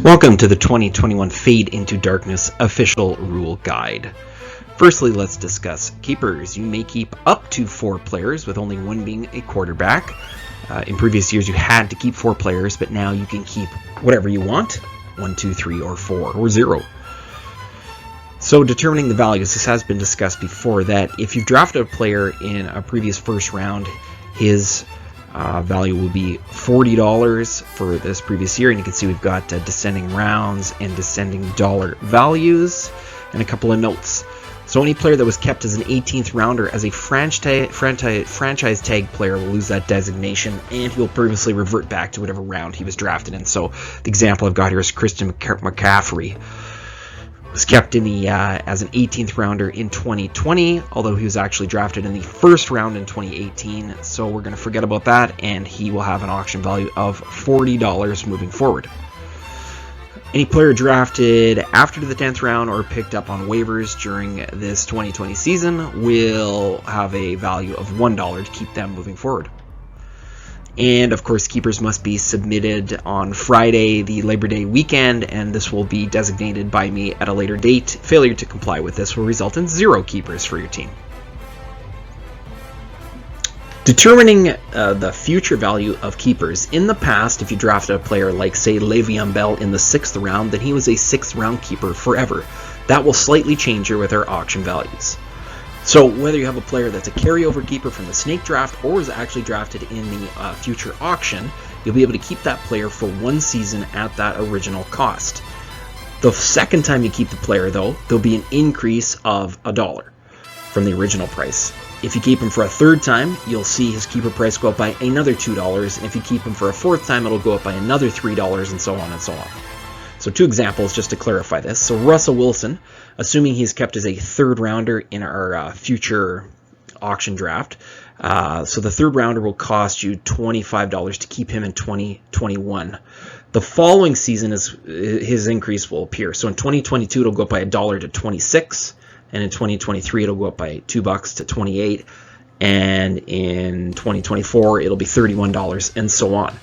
Welcome to the 2021 Fade into Darkness official rule guide. Firstly, let's discuss keepers. You may keep up to 4 players, with only one being a quarterback. In previous years, you had to keep 4 players, but now you can keep whatever you want, 1, 2, 3, or 4, or 0. So determining the values, this has been discussed before, that if you've drafted a player in a previous first round, his value will be $40 for this previous year, and you can see we've got descending rounds and descending dollar values, and a couple of notes. So any player that was kept as an 18th rounder as a franchise tag player will lose that designation, and he will previously revert back to whatever round he was drafted in. So the example I've got here is Christian McCaffrey. Was kept in the as an 18th rounder in 2020, although he was actually drafted in the first round in 2018. So we're going to forget about that, and he will have an auction value of $40 moving forward. Any player drafted after the 10th round or picked up on waivers during this 2020 season will have a value of $1 to keep them moving forward. And of course, keepers must be submitted on Friday, the Labor Day weekend, and this will be designated by me at a later date. Failure to comply with this will result in 0 keepers for your team. Determining the future value of keepers. In the past, if you drafted a player like, say, Le'Veon Bell in the 6th round, then he was a 6th round keeper forever. That will slightly change here with our auction values. So whether you have a player that's a carryover keeper from the snake draft or is actually drafted in the future auction, you'll be able to keep that player for 1 season at that original cost. The second time you keep the player, though, there'll be an increase of $1 from the original price. If you keep him for a 3rd time, you'll see his keeper price go up by another $2, and if you keep him for a 4th time, it'll go up by another $3, and so on and so on. So 2 examples just to clarify this. So Russell Wilson, assuming he's kept as a 3rd rounder in our future auction draft, so the 3rd rounder will cost you $25 to keep him in 2021. The following season his increase will appear. So in 2022 it'll go up by $1 to $26, and in 2023 it'll go up by $2 to $28, and in 2024 it'll be $31, and so on.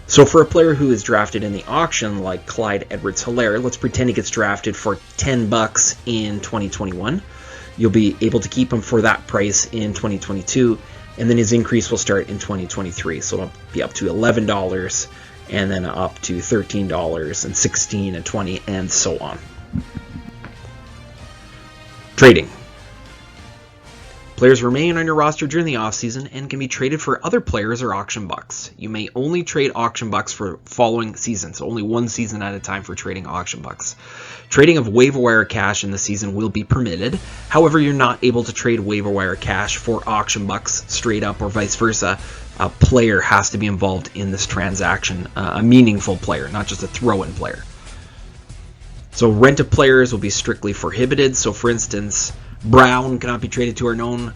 So for a player who is drafted in the auction, like Clyde Edwards-Helaire, let's pretend he gets drafted for $10 in 2021. You'll be able to keep him for that price in 2022, and then his increase will start in 2023. So it'll be up to $11, and then up to $13, and $16, and $20, and so on. Trading. Players remain on your roster during the offseason and can be traded for other players or auction bucks. You may only trade auction bucks for following seasons, only 1 season at a time for trading auction bucks. Trading of waiver wire cash in the season will be permitted. However, you're not able to trade waiver wire cash for auction bucks straight up or vice versa. A player has to be involved in this transaction, a meaningful player, not just a throw-in player. So rented players will be strictly prohibited. So for instance, Brown cannot be traded to Arnone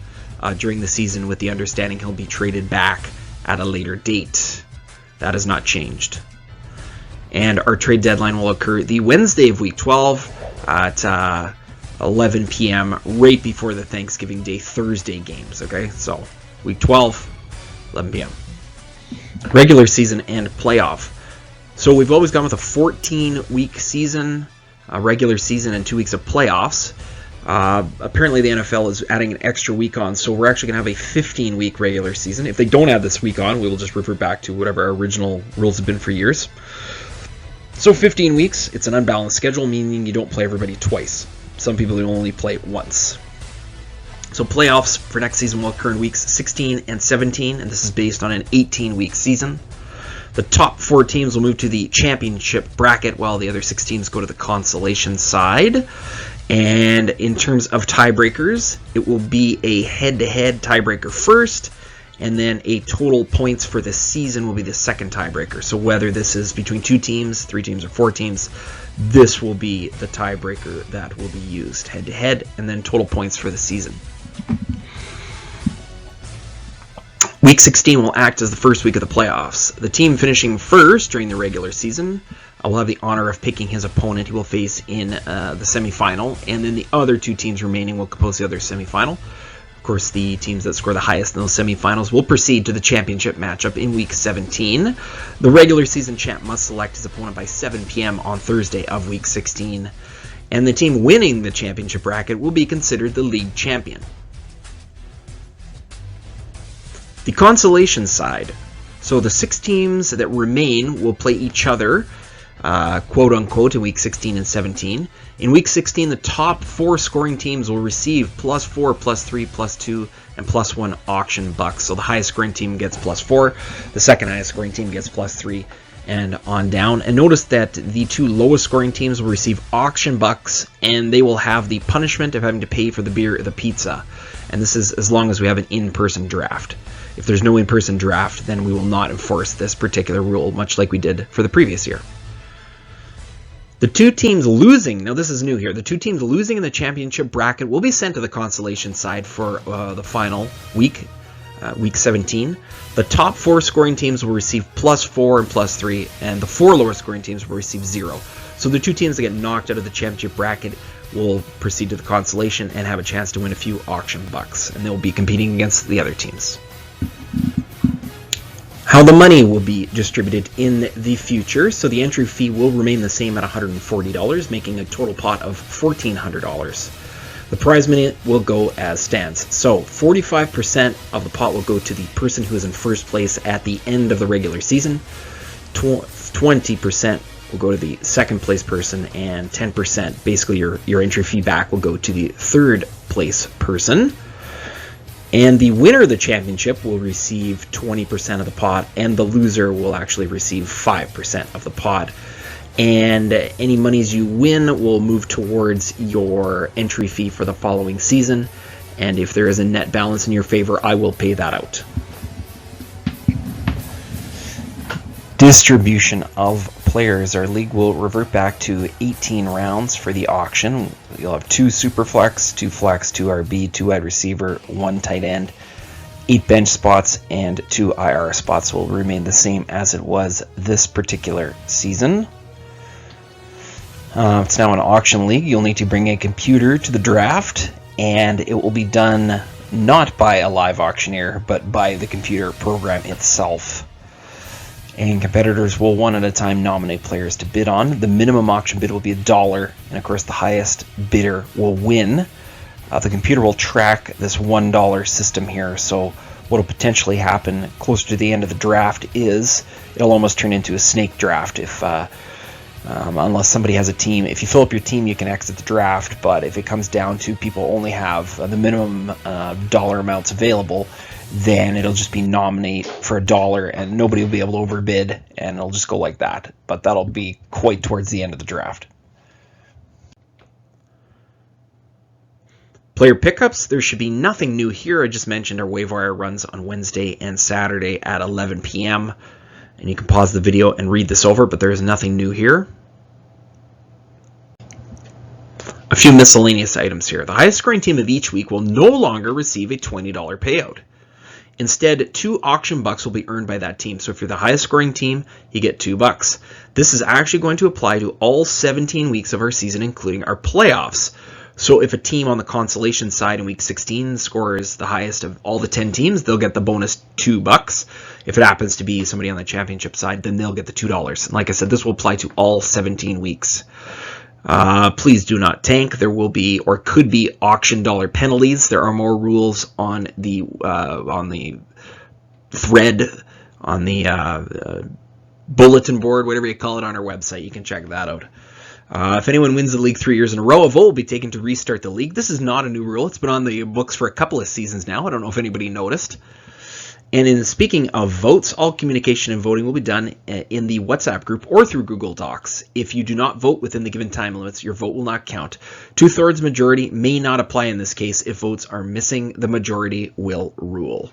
during the season, with the understanding he'll be traded back at a later date. That has not changed. And our trade deadline will occur the Wednesday of Week 12 at 11 p.m. right before the Thanksgiving Day Thursday games. Okay, so Week 12, 11 p.m. Regular season and playoff. So we've always gone with a 14-week season, a regular season, and 2 weeks of playoffs. Apparently the NFL is adding an extra week on, so we're actually going to have a 15-week regular season. If they don't add this week on, we will just revert back to whatever our original rules have been for years. So 15 weeks, it's an unbalanced schedule, meaning you don't play everybody twice. Some people will only play once. So playoffs for next season will occur in weeks 16 and 17, and this is based on an 18-week season. The top 4 teams will move to the championship bracket, while the other 6 teams go to the consolation side. And in terms of tiebreakers, it will be a head-to-head tiebreaker first, and then a total points for the season will be the second tiebreaker. So whether this is between 2 teams, 3 teams, or 4 teams, this will be the tiebreaker that will be used head-to-head, and then total points for the season. Week 16 will act as the first week of the playoffs. The team finishing first during the regular season will have the honor of picking his opponent he will face in the semifinal, and then the other 2 teams remaining will compose the other semifinal. Of course, the teams that score the highest in those semifinals will proceed to the championship matchup in Week 17. The regular season champ must select his opponent by 7 p.m. on Thursday of Week 16, and the team winning the championship bracket will be considered the league champion. The consolation side. So the 6 teams that remain will play each other, quote unquote, in Week 16 and 17. In Week 16, the top 4 scoring teams will receive +4, +3, +2, and +1 auction bucks. So the highest scoring team gets +4, the second highest scoring team gets +3, and on down. And notice that the 2 lowest scoring teams will receive auction bucks, and they will have the punishment of having to pay for the beer or the pizza. And this is as long as we have an in-person draft. If there's no in-person draft, then we will not enforce this particular rule, much like we did for the previous year. The 2 teams losing, now this is new here, the 2 teams losing in the championship bracket will be sent to the consolation side for the final week, Week 17. The top 4 scoring teams will receive +4 and +3, and the 4 lower scoring teams will receive 0. So the 2 teams that get knocked out of the championship bracket will proceed to the consolation and have a chance to win a few auction bucks, and they'll be competing against the other teams. How the money will be distributed in the future. So the entry fee will remain the same at $140, making a total pot of $1,400. The prize money will go as stands. So 45% of the pot will go to the person who is in first place at the end of the regular season. 20% will go to the second place person, and 10%, basically your entry fee back, will go to the third place person. And the winner of the championship will receive 20% of the pot, and the loser will actually receive 5% of the pot. And any monies you win will move towards your entry fee for the following season. And if there is a net balance in your favor, I will pay that out. Distribution of players. Our league will revert back to 18 rounds for the auction. You'll have 2 super flex, 2 flex, 2 RB, 2 wide receiver, 1 tight end, 8 bench spots, and 2 IR spots will remain the same as it was this particular season. It's now an auction league. You'll need to bring a computer to the draft, and it will be done not by a live auctioneer, but by the computer program itself. And competitors will one at a time nominate players to bid on. The minimum auction bid will be $1, and of course the highest bidder will win. The computer will track this $1 system here, so what will potentially happen closer to the end of the draft is it'll almost turn into a snake draft if unless somebody has a team. If you fill up your team, you can exit the draft, but if it comes down to people only have the minimum dollar amounts available, then it'll just be nominate for $1 and nobody will be able to overbid, and it'll just go like that. But that'll be quite towards the end of the draft. Player pickups, there should be nothing new here. I just mentioned our waiver wire runs on Wednesday and Saturday at 11 p.m. And you can pause the video and read this over, but there is nothing new here. A few miscellaneous items here. The highest scoring team of each week will no longer receive a $20 payout. Instead, 2 auction bucks will be earned by that team. So if you're the highest scoring team, you get $2. This is actually going to apply to all 17 weeks of our season, including our playoffs. So if a team on the consolation side in Week 16 scores the highest of all the 10 teams, they'll get the bonus $2. If it happens to be somebody on the championship side, then they'll get the $2. And like I said, this will apply to all 17 weeks. Please do not tank. There will be or could be auction dollar penalties. There are more rules on the thread, on the bulletin board, whatever you call it, on our website. You can check that out. If anyone wins the league 3 years in a row, a vote will be taken to restart the league. This is not a new rule. It's been on the books for a couple of seasons now. I don't know if anybody noticed. And in speaking of votes, all communication and voting will be done in the WhatsApp group or through Google Docs. If you do not vote within the given time limits, your vote will not count. 2/3 majority may not apply in this case. If votes are missing, the majority will rule.